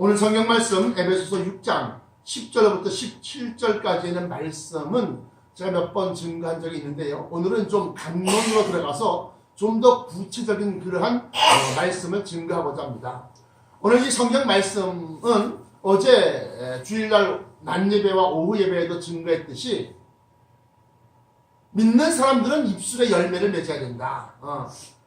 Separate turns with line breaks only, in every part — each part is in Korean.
오늘 성경 말씀 에베소서 6장 10절부터 17절까지의 말씀은 제가 몇 번 증거한 적이 있는데요. 오늘은 좀 강론으로 들어가서 좀 더 구체적인 그러한 말씀을 증거하고자 합니다. 오늘 이 성경 말씀은 어제 주일날 낮 예배와 오후 예배에도 증거했듯이 믿는 사람들은 입술에 열매를 맺어야 된다.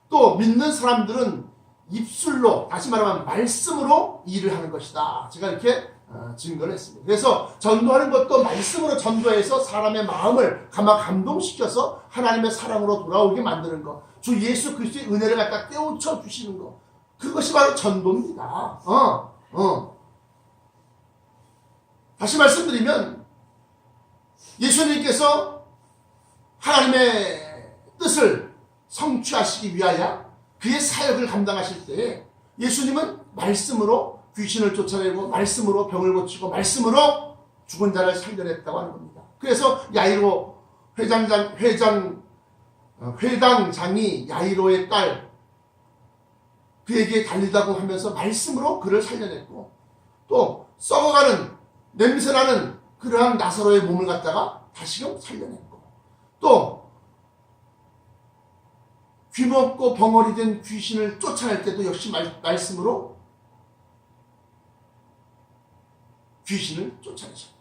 또 믿는 사람들은 입술로, 다시 말하면 말씀으로 일을 하는 것이다. 제가 이렇게 증거를 했습니다. 그래서 전도하는 것도 말씀으로 전도해서 사람의 마음을 감동시켜서 하나님의 사랑으로 돌아오게 만드는 것, 주 예수 그리스도의 은혜를 갖다 깨우쳐 주시는 것, 그것이 바로 전도입니다. 다시 말씀드리면 예수님께서 하나님의 뜻을 성취하시기 위하여 그의 사역을 감당하실 때에 예수님은 말씀으로 귀신을 쫓아내고 말씀으로 병을 고치고 말씀으로 죽은 자를 살려냈다고 하는 겁니다. 그래서 야이로 회당장이 야이로의 딸 그에게 달리다고 하면서 말씀으로 그를 살려냈고, 또 썩어가는 냄새나는 그러한 나사로의 몸을 갖다가 다시금 살려냈고, 또 귀먹고 벙어리 된 귀신을 쫓아낼 때도 역시 말씀으로 귀신을 쫓아내셨습니다.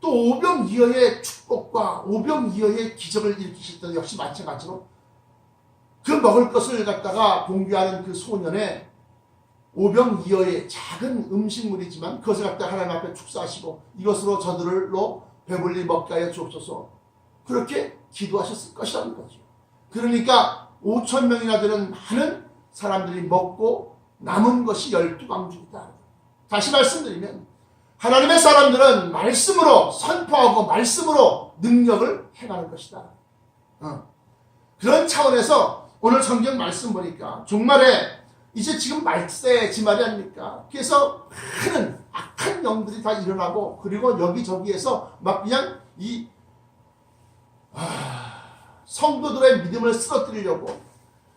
또 오병이어의 축복과 오병이어의 기적을 일으키실 때도 역시 마찬가지로 그 먹을 것을 갖다가 봉기하는 그 소년의 오병이어의 작은 음식물이지만 그것을 갖다가 하나님 앞에 축사하시고 이것으로 저들로 배불리 먹게 하여 주옵소서, 그렇게 기도하셨을 것이라는 거죠. 그러니까 5,000명이나 되는 많은 사람들이 먹고 남은 것이 12방죽이다. 다시 말씀드리면 하나님의 사람들은 말씀으로 선포하고 말씀으로 능력을 행하는 것이다. 그런 차원에서 오늘 성경 말씀 보니까 종말에 이제 지금 말세지말이 아닙니까? 그래서 많은 악한 영들이 다 일어나고, 그리고 여기저기에서 막 그냥 이 성도들의 믿음을 쓰러뜨리려고,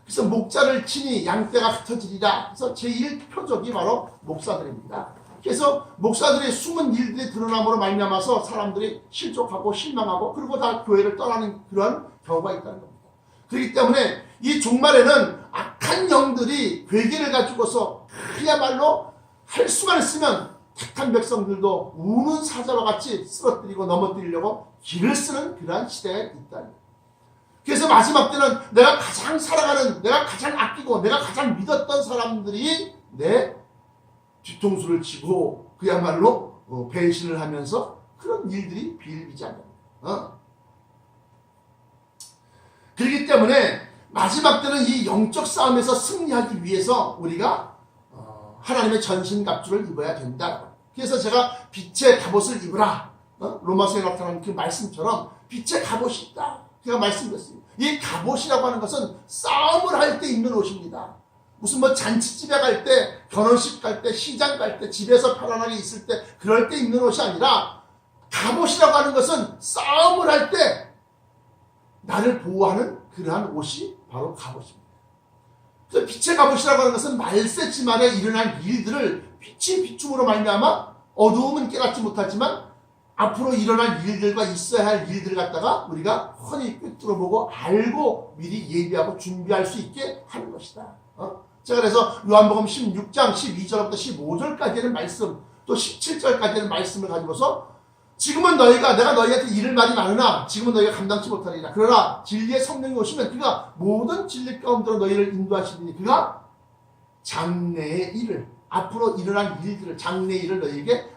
그래서 목자를 치니 양떼가 흩어지리라. 그래서 제1표적이 바로 목사들입니다. 그래서 목사들의 숨은 일들이 드러남으로 말미암아서 사람들이 실족하고 실망하고 그리고 다 교회를 떠나는 그런 경우가 있다는 겁니다. 그렇기 때문에 이 종말에는 악한 영들이 괴계를 가지고서 그야말로 할 수만 있으면 택한 백성들도 우는 사자와 같이 쓰러뜨리고 넘어뜨리려고 길을 쓰는 그러한 시대에 있다는 거예요. 그래서 마지막 때는 내가 가장 사랑하는, 내가 가장 아끼고 내가 가장 믿었던 사람들이 내 뒤통수를 치고 그야말로 배신을 하면서 그런 일들이 비일비재합니다. 그렇기 때문에 마지막 때는 이 영적 싸움에서 승리하기 위해서 우리가 하나님의 전신갑주를 입어야 된다. 그래서 제가 빛의 갑옷을 입으라, 로마서에 나타난 그 말씀처럼 빛의 갑옷이 있다, 제가 말씀드렸습니다. 이 갑옷이라고 하는 것은 싸움을 할 때 입는 옷입니다. 무슨 잔치집에 갈 때, 결혼식 갈 때, 시장 갈 때, 집에서 편안하게 있을 때 그럴 때 입는 옷이 아니라, 갑옷이라고 하는 것은 싸움을 할 때 나를 보호하는 그러한 옷이 바로 갑옷입니다. 그래서 빛의 갑옷이라고 하는 것은 말세지만에 일어날 일들을 빛이 비춤으로 말미암아 어두움은 깨닫지 못하지만 앞으로 일어날 일들과 있어야 할 일들을 갖다가 우리가 훤히 꿰뚫어보고 알고 미리 예비하고 준비할 수 있게 하는 것이다. 제가 그래서 요한복음 16장 12절부터 15절까지의 말씀, 또 17절까지의 말씀을 가지고서 지금은 내가 너희한테 이를 말이 많으나 지금은 너희가 감당치 못하리라. 그러나 진리의 성령이 오시면 그가 모든 진리 가운데로 너희를 인도하시리니 그가 장래의 일을, 앞으로 일어날 일들을, 장래의 일을 너희에게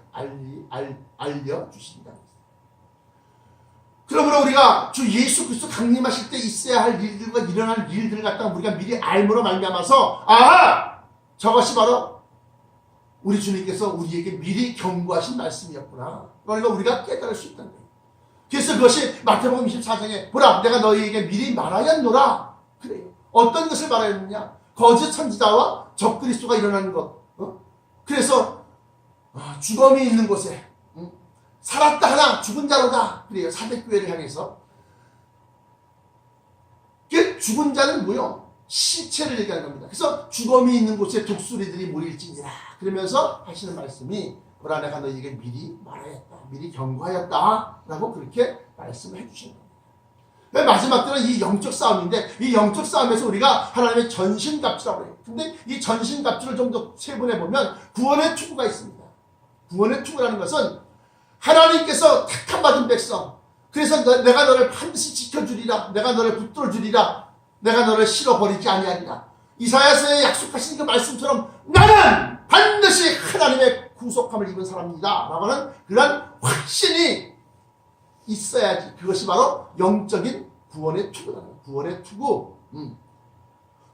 알려주신다. 그러므로 우리가 주 예수 그리스도 강림하실 때 있어야 할 일들과 일어날 일들을 갖다가 우리가 미리 알므로 말미암아서, 아하! 저것이 바로 우리 주님께서 우리에게 미리 경고하신 말씀이었구나. 그러니까 우리가 깨달을 수 있다는 거예요. 그래서 그것이 마태복음 24장에 보라, 내가 너희에게 미리 말하였노라. 그래요. 어떤 것을 말하였느냐? 거짓 선지자와 적그리스도가 일어나는 것. 그래서 죽음이 있는 곳에 살았다 하나 죽은 자로다. 그래요. 사대교회를 향해서. 그 죽은 자는 뭐요? 시체를 얘기하는 겁니다. 그래서 죽음이 있는 곳에 독수리들이 모일지니라 그러면서 하시는 말씀이 보라 내가 너희에게 미리 말하였다. 미리 경고하였다. 라고 그렇게 말씀을 해주시는 겁니다. 마지막 때는 이 영적 싸움인데 이 영적 싸움에서 우리가 하나님의 전신갑주라고 해요. 근데 이 전신갑주를 좀 더 세분해 보면 구원의 투구가 있습니다. 구원의 투구라는 것은 하나님께서 택함받은 백성 그래서 내가 너를 반드시 지켜주리라. 내가 너를 붙들어주리라. 내가 너를 실어버리지 아니하리라. 이사야서에 약속하신 그 말씀처럼 나는 반드시 하나님의 구속함을 입은 사람이다 라고 하는 그런 확신이 있어야지. 그것이 바로 영적인 구원의 투구다. 구원의 투구.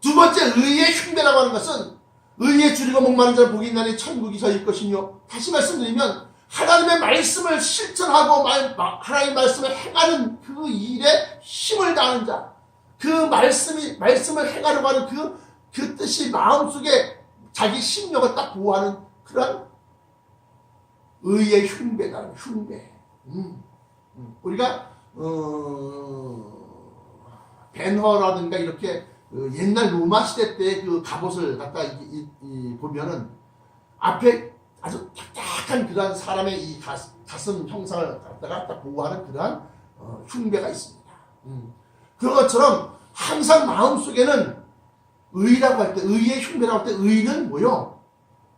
두 번째 의의 흉배라고 하는 것은 의에 줄이고 목마른 자를 복이 있나니 천국이 저희 것이며 다시 말씀드리면 하나님의 말씀을 실천하고 하나님의 말씀을 행하는 그 일에 힘을 다하는 자 그 말씀을 행하려고 하는 그 뜻이 마음속에 자기 심령을 딱 보호하는 그런 의의 흉배다. 흉배. 우리가 벤허라든가 이렇게 옛날 로마 시대 때 그 갑옷을 갖다 보면은 앞에 아주 딱딱한 그런 사람의 이 가슴 형상을 갖다가 보호하는 그러한 흉배가 있습니다. 그런 것처럼 항상 마음속에는 의라고 할 때, 의의 흉배라고 할 때 의는 뭐요?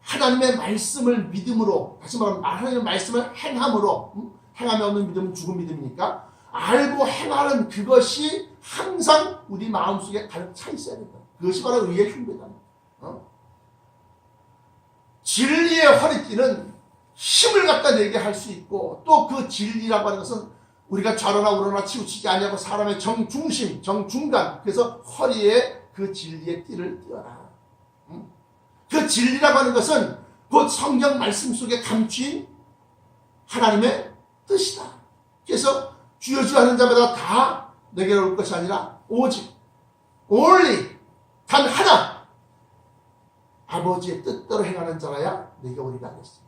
하나님의 말씀을 믿음으로, 다시 말하면 하나님의 말씀을 행함으로, 행함이 없는 믿음은 죽은 믿음이니까 알고 행하는 그것이 항상 우리 마음속에 가득 차 있어야 된다. 그것이 바로 의의 흉배다. 진리의 허리띠는 힘을 갖다 내게 할 수 있고 또 그 진리라고 하는 것은 우리가 좌로나 우로나 치우치지 아니하고 사람의 정중심, 정중간 그래서 허리에 그 진리의 띠를 띄어라. 그 진리라고 하는 것은 곧 성경 말씀 속에 감추인 하나님의 뜻이다. 그래서 주여 주여 하는 자마다 다 내게로 올 것이 아니라 오직 only 단 하나 아버지의 뜻대로 행하는 자라야 내게 오리라 하겠습니다.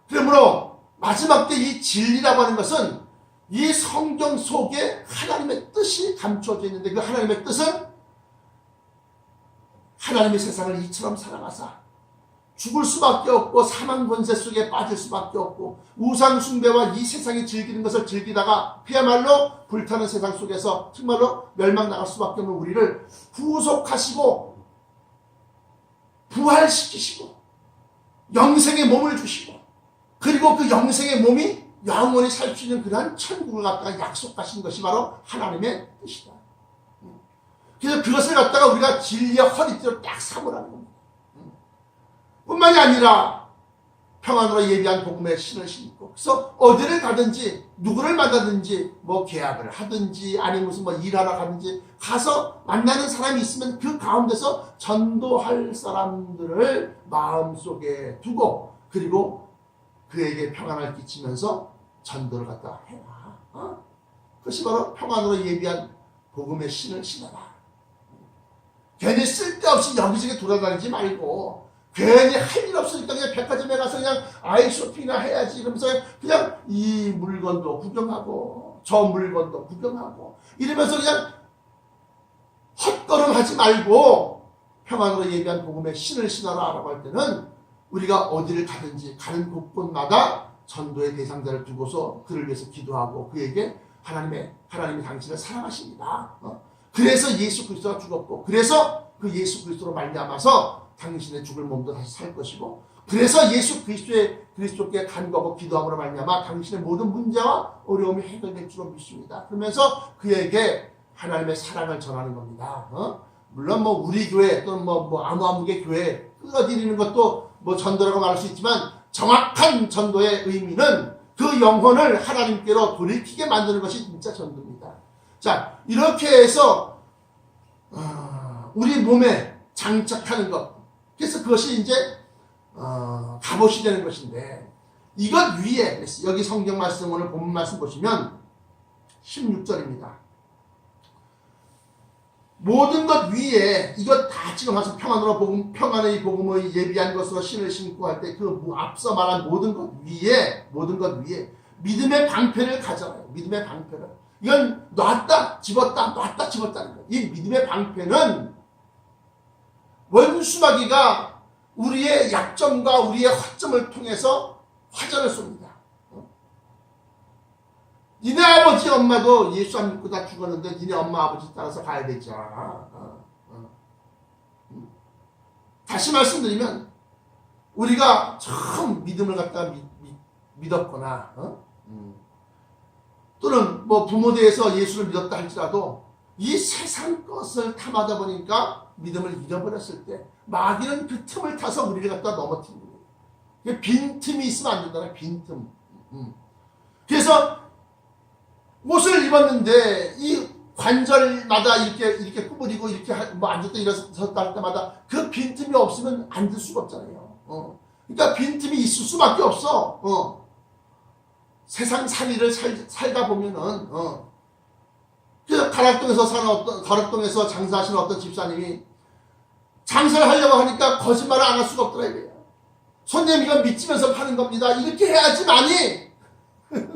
그러므로 마지막 때 이 진리라고 하는 것은 이 성경 속에 하나님의 뜻이 감춰져 있는데 그 하나님의 뜻은 하나님의 세상을 이처럼 사랑하사 죽을 수밖에 없고 사망 권세 속에 빠질 수밖에 없고 우상 숭배와 이 세상이 즐기는 것을 즐기다가 그야말로 불타는 세상 속에서 정말로 멸망 나갈 수밖에 없는 우리를 구속하시고 부활시키시고 영생의 몸을 주시고 그리고 그 영생의 몸이 영원히 살 수 있는 그러한 천국을 갖다가 약속하신 것이 바로 하나님의 뜻이다. 그래서 그것을 갖다가 우리가 진리의 허리띠로 딱 삼으라는 겁니다. 뿐만이 아니라 평안으로 예비한 복음의 신을 신고 그래서 어디를 가든지 누구를 만나든지 뭐 계약을 하든지 아니 무슨 뭐 일하러 가든지 가서 만나는 사람이 있으면 그 가운데서 전도할 사람들을 마음속에 두고 그리고 그에게 평안을 끼치면서 전도를 갖다 해라. 그것이 바로 평안으로 예비한 복음의 신을 신어라. 괜히 쓸데없이 여기저기 돌아다니지 말고 괜히 할 일 없으니까 그냥 백화점에 가서 그냥 아이 쇼핑이나 해야지 이러면서 그냥 이 물건도 구경하고 저 물건도 구경하고 이러면서 그냥 헛걸음하지 말고 평안으로 예비한 복음의 신을 신어라 라고 할 때는 우리가 어디를 가든지 가는 곳곳마다 전도의 대상자를 두고서 그를 위해서 기도하고 그에게 하나님이 당신을 사랑하십니다. 그래서 예수 그리스도가 죽었고 그래서 그 예수 그리스도로 말미암아서 당신의 죽을 몸도 다시 살 것이고 그래서 예수 그리스도께 간구하고 기도함으로 말미암아 당신의 모든 문제와 어려움이 해결될 줄로 믿습니다. 그러면서 그에게 하나님의 사랑을 전하는 겁니다. 물론 뭐 우리 교회 또는 뭐 아무개 교회 끌어들이는 것도 뭐 전도라고 말할 수 있지만 정확한 전도의 의미는 그 영혼을 하나님께로 돌이키게 만드는 것이 진짜 전도입니다. 자, 이렇게 해서 우리 몸에 장착하는 것 그래서 그것이 이제 갑옷이 되는 것인데 이것 위에 여기 성경 말씀 오늘 본문 말씀 보시면 16절입니다. 모든 것 위에 이것 다 지금 와서 평안의 복음의 예비한 것으로 신을 신고 할 때 그 앞서 말한 모든 것 위에 믿음의 방패를 가져와요. 믿음의 방패를. 이건 놨다 집었다 놨다 집었다는 거예요. 이 믿음의 방패는 원수마귀가 우리의 약점과 우리의 허점을 통해서 화전을 쏩니다. 니네 아버지 엄마도 예수 안 믿고 다 죽었는데 니네 엄마 아버지 따라서 가야 되잖아. 다시 말씀드리면 우리가 처음 믿음을 갖다가 믿었거나 또는 뭐 부모대에서 예수를 믿었다 할지라도 이 세상 것을 탐하다 보니까 믿음을 잃어버렸을 때 마귀는 그 틈을 타서 우리를 갖다 넘어뜨리는 거예요. 빈틈이 있으면 안 된다는 빈틈. 그래서 옷을 입었는데 이 관절마다 이렇게 구부리고 이렇게 뭐 앉았다 일어섰다 할 때마다 그 빈틈이 없으면 앉을 수가 없잖아요. 그러니까 빈틈이 있을 수밖에 없어. 세상 살이를 살다 보면은 그 가락동에서 장사하시는 어떤 집사님이 장사를 하려고 하니까 거짓말을 안 할 수가 없더라고요. 손님 이건 믿지면서 파는 겁니다. 이렇게 해야지만이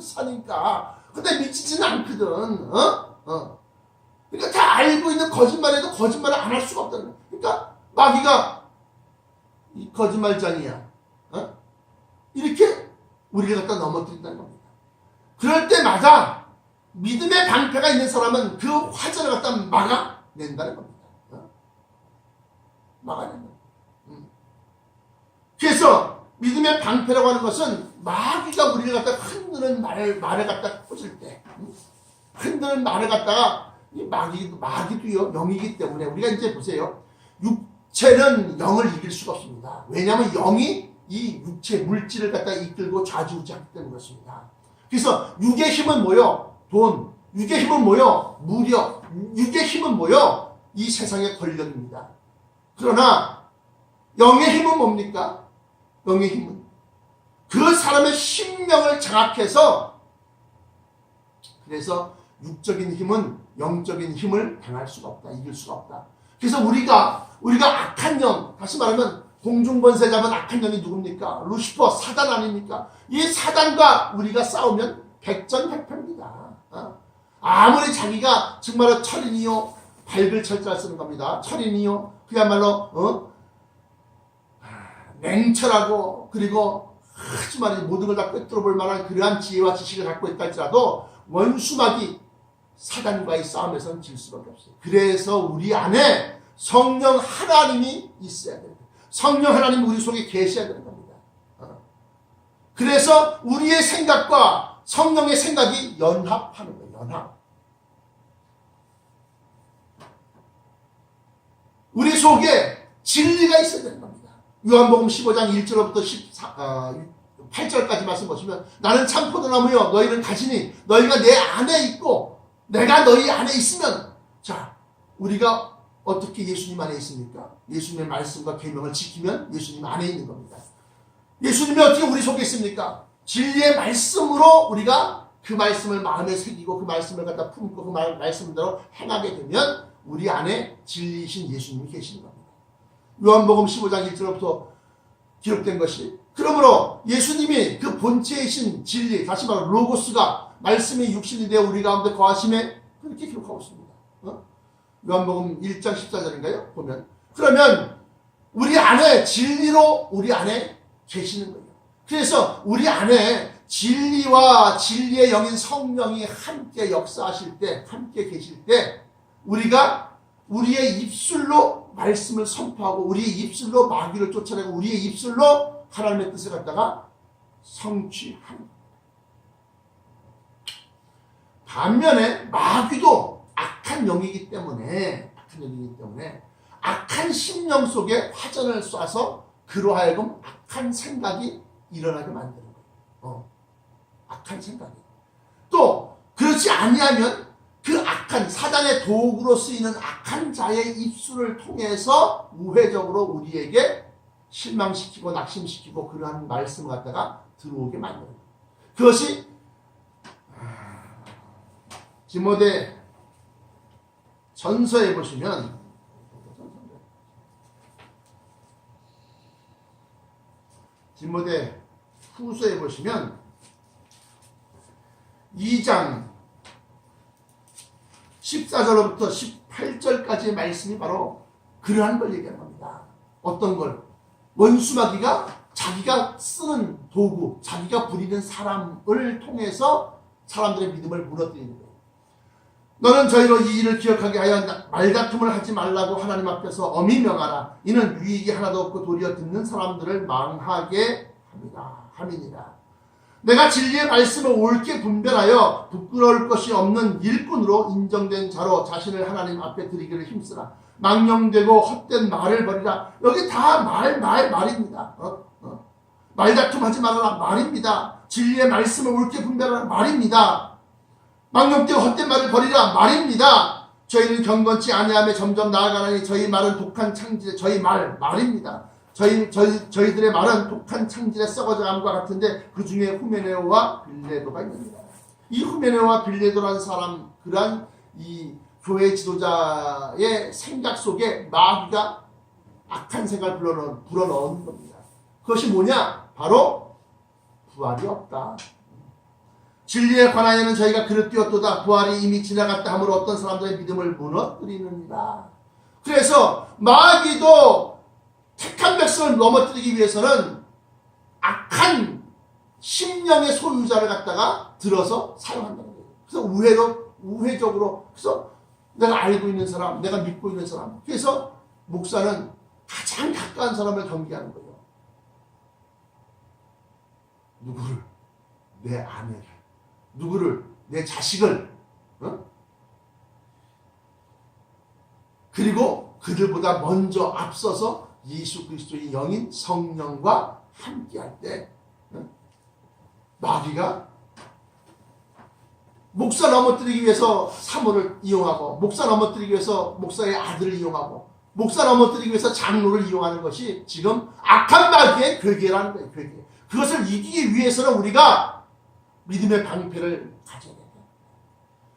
사니까. 근데 믿지는 않거든. 그러니까 다 알고 있는 거짓말에도 거짓말을 안 할 수가 없다는 거야. 그러니까 마귀가 이 거짓말장이야. 이렇게 우리를 갖다 넘어뜨린다는 겁니다. 그럴 때마다 믿음의 방패가 있는 사람은 그 화전을 갖다 막아낸다는 겁니다. 막아낸다. 그래서 믿음의 방패라고 하는 것은 마귀가 우리를 갖다 흔드는 말을 갖다 꽂을 때, 흔드는 말을 갖다가 이 마귀도요 영이기 때문에 우리가 이제 보세요. 육체는 영을 이길 수가 없습니다. 왜냐하면 영이 이 육체 물질을 갖다 이끌고 좌지우지하기 때문에 그렇습니다. 그래서 육의 힘은 뭐요? 돈. 육의 힘은 뭐요? 무력. 육의 힘은 뭐요? 이 세상의 권력입니다. 그러나 영의 힘은 뭡니까? 영의 힘은 그 사람의 심령을 장악해서, 그래서 육적인 힘은 영적인 힘을 당할 수가 없다. 이길 수가 없다. 그래서 우리가 악한 영, 다시 말하면 공중번세 잡은 악한 영이 누굽니까? 루시퍼, 사단 아닙니까? 이 사단과 우리가 싸우면 백전백패입니다. 아무리 자기가 정말로 철인이요, 밝을 철자를 쓰는 겁니다. 철인이요, 그야말로 냉철하고 그리고 아주 말이 모든 걸 다 꿰뚫어 볼 만한 그러한 지혜와 지식을 갖고 있다 할지라도 원수마귀 사단과의 싸움에서는 질 수밖에 없어요. 그래서 우리 안에 성령 하나님이 있어야 돼요. 성령 하나님이 우리 속에 계셔야 되는 겁니다. 그래서 우리의 생각과 성령의 생각이 연합하는 거예요. 연합. 우리 속에 진리가 있어야 되는 겁니다. 요한복음 15장 1절부터 8절까지 말씀 보시면 나는 참 포도나무여 너희를 가지니 너희가 내 안에 있고 내가 너희 안에 있으면, 자, 우리가 어떻게 예수님 안에 있습니까? 예수님의 말씀과 계명을 지키면 예수님 안에 있는 겁니다. 예수님이 어떻게 우리 속에 있습니까? 진리의 말씀으로 우리가 그 말씀을 마음에 새기고 그 말씀을 갖다 품고 그 말씀대로 행하게 되면 우리 안에 진리이신 예수님이 계시는 겁니다. 요한복음 15장 1절부터 기록된 것이, 그러므로 예수님이 그 본체이신 진리, 다시 말해 로고스가 말씀이 육신이 되어 우리 가운데 거하심에 그렇게 기록하고 있습니다. 요한복음 1장 14절인가요? 보면. 그러면 우리 안에 진리로 우리 안에 계시는 거예요. 그래서 우리 안에 진리와 진리의 영인 성령이 함께 역사하실 때, 함께 계실 때 우리가 우리의 입술로 말씀을 선포하고 우리의 입술로 마귀를 쫓아내고 우리의 입술로 하나님의 뜻을 갖다가 성취하는. 반면에 마귀도 악한 영이기 때문에 악한 심령 속에 화전을 쏴서 그로 하여금 악한 생각이 일어나게 만드는 거예요. 악한 생각이. 또 그렇지 아니하면 그 악한 사단의 도구로 쓰이는 악한 자의 입술을 통해서 우회적으로 우리에게 실망시키고 낙심시키고 그러한 말씀을 갖다가 들어오게 만드는 거예요. 그것이 디모데 전서에 보시면 디모데 후서에 보시면 2장 14절로부터 18절까지의 말씀이 바로 그러한 걸 얘기하는 겁니다. 어떤 걸? 원수마귀가 자기가 쓰는 도구, 자기가 부리는 사람을 통해서 사람들의 믿음을 무너뜨리는 거예요. 너는 저희로 이 일을 기억하게 하여 말다툼을 하지 말라고 하나님 앞에서 엄히 명하라. 이는 유익이 하나도 없고 도리어 듣는 사람들을 망하게 함이니라. 내가 진리의 말씀을 옳게 분별하여 부끄러울 것이 없는 일꾼으로 인정된 자로 자신을 하나님 앞에 드리기를 힘쓰라. 망령되고 헛된 말을 버리라. 여기 다 말입니다. 말다툼 하지 말아라 말입니다. 진리의 말씀을 옳게 분별하라 말입니다. 망령되고 헛된 말을 버리라 말입니다. 저희는 경건치 아니하며 점점 나아가나니 저희 말은 독한 창질에 저희 말입니다. 저희들의 말은 독한 창질에 썩어져감과 같은데 그 중에 후메네오와 빌레도가 있습니다. 이 후메네오와 빌레도라는 사람, 그러한 이 교회 지도자의 생각 속에 마귀가 악한 생각을 불어넣은 겁니다. 그것이 뭐냐? 바로 부활이 없다. 진리에 관하여는 저희가 그릇 띄었도다. 부활이 이미 지나갔다 하므로 어떤 사람들의 믿음을 무너뜨리느니라. 그래서 마귀도 택한 백성을 넘어뜨리기 위해서는 악한 심령의 소유자를 갖다가 들어서 사용한다는 거예요. 그래서 우회적으로, 그래서 내가 알고 있는 사람, 내가 믿고 있는 사람. 그래서 목사는 가장 가까운 사람을 경계하는 거예요. 누구를? 내 아내를. 누구를? 내 자식을. 그리고 그들보다 먼저 앞서서 예수 그리스도의 영인 성령과 함께할 때 마귀가 목사 넘어뜨리기 위해서 사모를 이용하고, 목사 넘어뜨리기 위해서 목사의 아들을 이용하고, 목사 넘어뜨리기 위해서 장로를 이용하는 것이 지금 악한 마귀의 괴계라는 거예요. 괴계. 그것을 이기기 위해서는 우리가 믿음의 방패를 가져야 된다.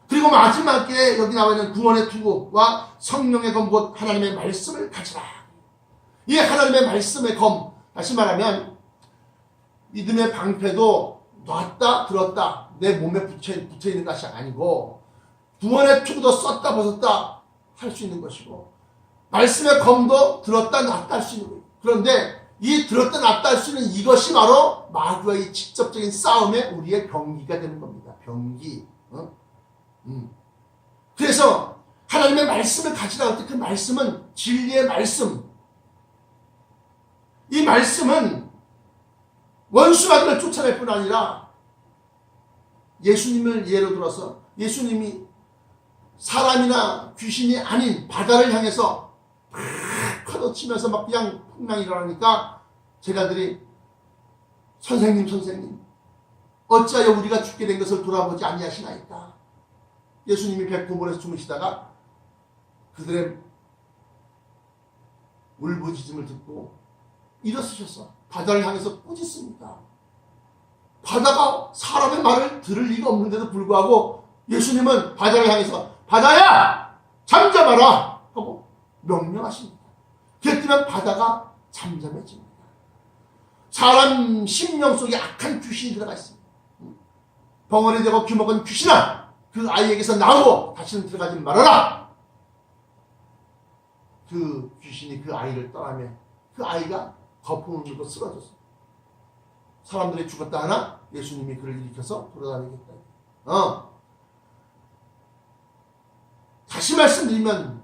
그리고 마지막에 여기 나와 있는 구원의 투구와 성령의 검, 곧 하나님의 말씀을 가지라. 이 하나님의 말씀의 검, 다시 말하면 믿음의 방패도 놨다 들었다 내 몸에 붙어있는 것이 아니고, 구원의 투구도 썼다 벗었다 할 수 있는 것이고, 말씀의 검도 들었다 놨다 할 수 있는 거예요. 그런데 이 들었다 놨다 할 수 있는 이것이 바로 마귀와의 직접적인 싸움에 우리의 병기가 되는 겁니다. 병기. 그래서 하나님의 말씀을 가지라 할 때 그 말씀은 진리의 말씀. 이 말씀은 원수마귀를 쫓아낼 뿐 아니라 예수님을 예로 들어서 예수님이 사람이나 귀신이 아닌 바다를 향해서 막 파도치면서 막 그냥 풍랑이 일어나니까 제자들이 선생님 어찌하여 우리가 죽게 된 것을 돌아보지 아니하시나이까. 예수님이 백부문에서 주무시다가 그들의 울부짖음을 듣고 일어서셔서 바다를 향해서 꾸짖습니다. 바다가 사람의 말을 들을 리가 없는데도 불구하고 예수님은 바다를 향해서 바다야! 잠잠하라! 하고 명령하십니다. 그랬더니 바다가 잠잠해집니다. 사람 심령 속에 악한 귀신이 들어가 있습니다. 벙어리 되고 귀먹은 귀신아! 그 아이에게서 나오고 다시는 들어가지 말아라! 그 귀신이 그 아이를 떠나며 그 아이가 거품을 물고 쓰러졌어. 사람들이 죽었다 하나 예수님이 그를 일으켜서 돌아다니겠다. 다시 말씀드리면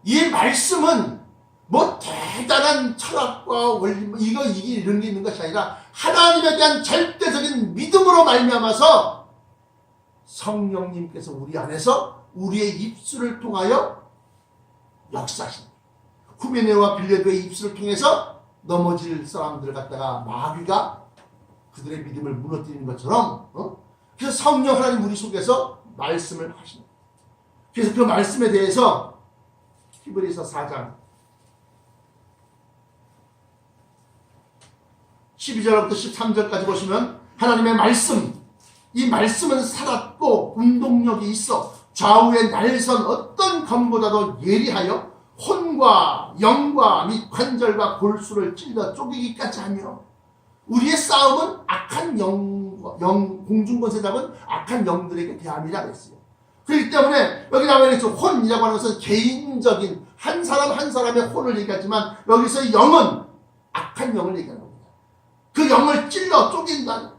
이 말씀은 뭐 대단한 철학과 원리 이게 이런 게 있는 것이 아니라 하나님에 대한 절대적인 믿음으로 말미암아서 성령님께서 우리 안에서 우리의 입술을 통하여 역사하십니다. 후메네오와 빌레도의 입술을 통해서 넘어질 사람들을 갖다가 마귀가 그들의 믿음을 무너뜨리는 것처럼 그래서 성령 하나님 우리 속에서 말씀을 하십니다. 그래서 그 말씀에 대해서 히브리서 4장 12절부터 13절까지 보시면 하나님의 말씀, 이 말씀은 살았고 운동력이 있어 좌우의 날선 어떤 검보다도 예리하여 혼과 영과 및 관절과 골수를 찔러 쪼개기까지 하며, 우리의 싸움은 악한 공중권세 잡은 악한 영들에게 대함이라 그랬어요. 그렇기 때문에 여기 나와 있는 혼이라고 하는 것은 개인적인 한 사람 한 사람의 혼을 얘기하지만 여기서 영은 악한 영을 얘기하는 겁니다. 그 영을 찔러 쪼갠다는,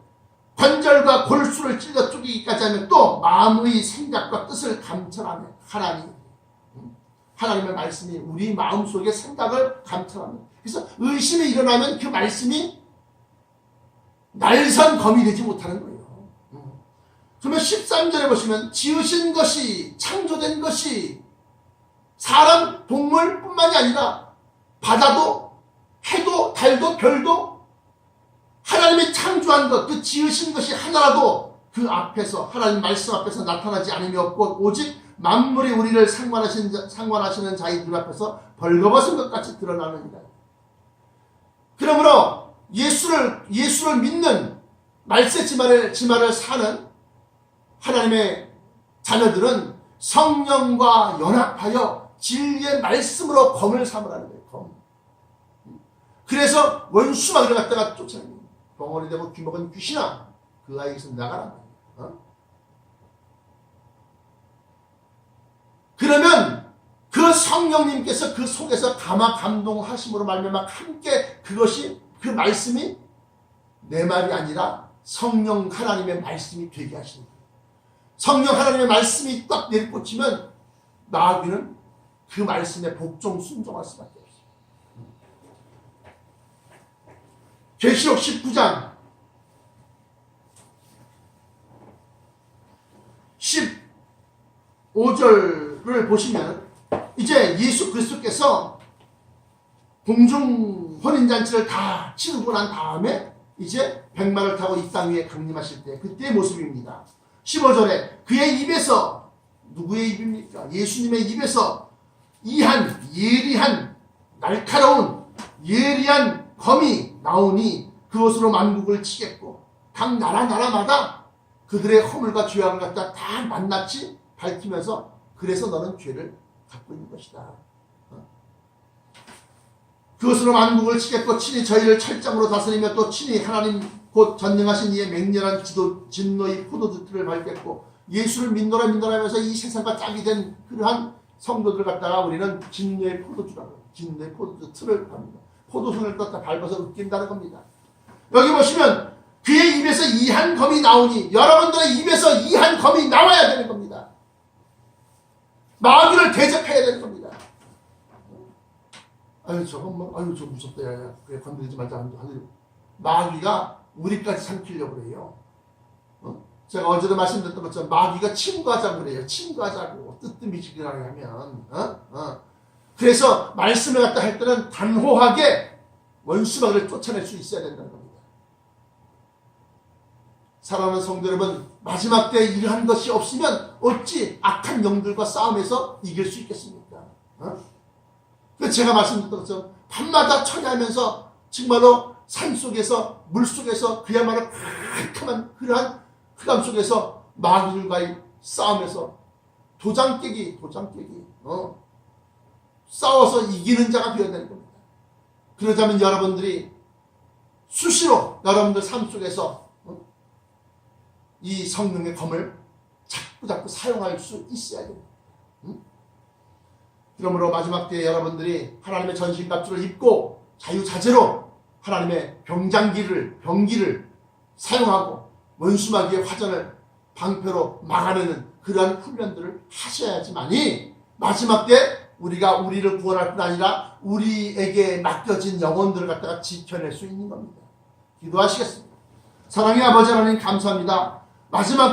관절과 골수를 찔러 쪼개기까지 하면 또 마음의 생각과 뜻을 감찰하는 하나님의 말씀이 우리 마음속의 생각을 감찰합니다. 그래서 의심이 일어나면 그 말씀이 날선 검이 되지 못하는 거예요. 그러면 13절에 보시면 지으신 것이, 창조된 것이 사람, 동물뿐만이 아니라 바다도, 해도, 달도, 별도 하나님이 창조한 것, 그 지으신 것이 하나라도 그 앞에서, 하나님 말씀 앞에서 나타나지 않음이 없고 오직 만물이 우리를 상관하시는 자의 눈앞에서 벌거벗은 것 같이 드러나느니라. 그러므로 예수를 믿는 말세 지말을 사는 하나님의 자녀들은 성령과 연합하여 진리의 말씀으로 검을 삼으라는 거예요. 검. 그래서 원수마귀를 갖다가 쫓아내는 거예요. 덩어리 되고 귀먹은 귀신아, 그 아이에서 나가라. 그러면 그 성령님께서 그 속에서 감동하심으로 말미암아 함께 그것이, 그 말씀이 내 말이 아니라 성령 하나님의 말씀이 되게 하시는 거예요. 성령 하나님의 말씀이 딱 내리꽂히면 마귀는 그 말씀에 복종 순종할 수밖에 없어요. 계시록 19장 15절을 보시면 이제 예수 그리스도께서 공중 혼인잔치를 다 치르고 난 다음에 이제 백마를 타고 이 땅 위에 강림하실 때 그때의 모습입니다. 15절에 그의 입에서, 누구의 입입니까? 예수님의 입에서 예리한 날카로운 예리한 검이 나오니 그것으로 만국을 치겠고 각 나라마다 그들의 허물과 죄악을 갖다 다 낱낱이 밝히면서 그래서 너는 죄를 갖고 있는 것이다. 그것으로 만국을 치겠고 친히 저희를 철장으로 다스리며 또 친히 하나님 곧 전능하신 이의 맹렬한 진노의 포도주틀을 밟겠고 예수를 믿노라 하면서 이 세상과 짝이 된 그러한 성도들 갖다가 우리는 진노의 포도주라고, 진노의 포도주 틀을 밟니다. 포도순을 떴다 밟아서 웃긴다는 겁니다. 여기 보시면 그의 입에서 이한 검이 나오니 여러분들의 입에서 이한 검이 나와야 되는 겁니다. 마귀를 대적해야 되는 겁니다. 아유 저건 뭐, 아유 저 무섭다, 야 그래 건드리지 말자 하는 마귀가 우리까지 삼키려고 그래요. 제가 어제도 말씀드렸던 것처럼 마귀가 침구하자고 그래요. 침구하자고 뜨뜻미지근하게 하면 그래서 말씀을 갖다 할 때는 단호하게 원수마귀를 쫓아낼 수 있어야 된다는 겁니다. 사랑하는 성도 여러분, 마지막 때에 이러한 것이 없으면 어찌 악한 영들과 싸움에서 이길 수 있겠습니까? 그래서 제가 말씀드렸던 것처럼 밤마다 처리하면서 정말로 산속에서 물속에서 그야말로 캄캄한 그러한 흑암 속에서 마귀들과의 싸움에서 도장 깨기 싸워서 이기는 자가 되어야 되는 겁니다. 그러자면 여러분들이 수시로 여러분들 삶 속에서 이 성령의 검을 자꾸 사용할 수 있어야 됩니다. 그러므로 마지막 때에 여러분들이 하나님의 전신갑주를 입고 자유자재로 하나님의 병기를 사용하고 원수마귀의 화전을 방패로 막아내는 그러한 훈련들을 하셔야지만이 마지막 때 우리가 우리를 구원할 뿐 아니라 우리에게 맡겨진 영혼들을 갖다가 지켜낼 수 있는 겁니다. 기도하시겠습니다. 사랑의 아버지 하나님 감사합니다. 마지막 때